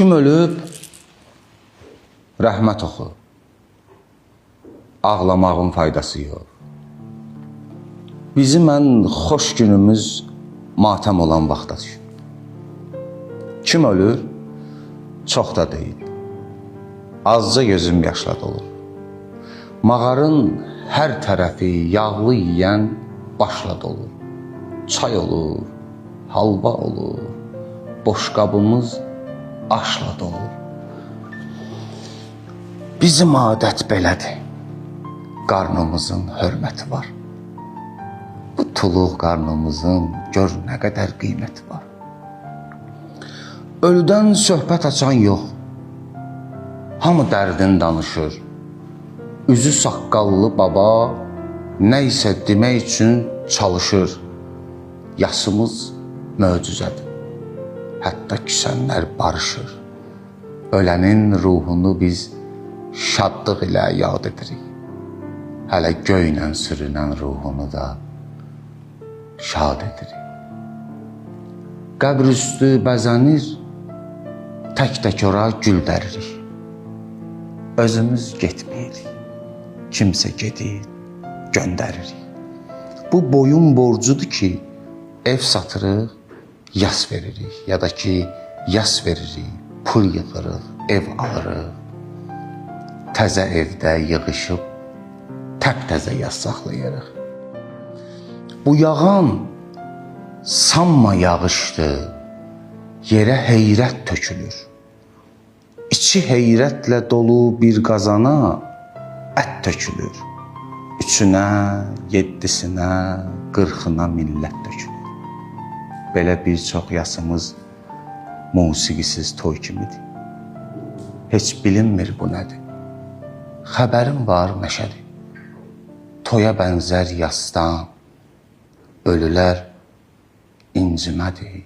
Kim ölüb? Rəhmət oxu. Ağlamağın faydası yox. Bizim ən xoş günümüz matəm olan vaxta düşür. Kim ölür? Çox da deyil. Azca gözüm yaşla dolur. Mağarın hər tərəfi yağlı yiyən başla dolur. Çay olur, halva olur, boşqabımız aşla dolur. Bizim adət belədir. Qarnımızın hörməti var. Bu tuluq qarnımızın gör nə qədər qiyməti var. Ölüdən söhbət açan yox. Hamı dərdin danışır. Üzü saqqallı baba nə isə demək üçün çalışır. Yasımız möcüzədir. Hətta küsənlər barışır. Ölənin ruhunu biz şadlıq ilə yad edirik. Hələ göylə sürünən ruhunu da şad edirik. Qəbr üstü bəzənir, tək-tək ora gül dəririk. Özümüz getməyirik, kimsə gedir, göndəririk. Bu boyun borcudur ki, ev satırıq, yas veririk. Ya da ki, yas veririk, pul yığırıq, ev alırıq. Təzə evdə yığışıb, təp-təzə yas saxlayırıq. Bu yağan sanma yağışdır, yerə heyrət tökülür. İçi heyrətlə dolu bir qazana ət tökülür. Üçünə, yeddisinə, 40-ına millət tökülür. Belə bir çox yasımız musiqisiz toy kimidir. Heç bilinmir bu nədir. Xəbərim var məşədir. Toya bənzər yasdan, ölülər incimədir.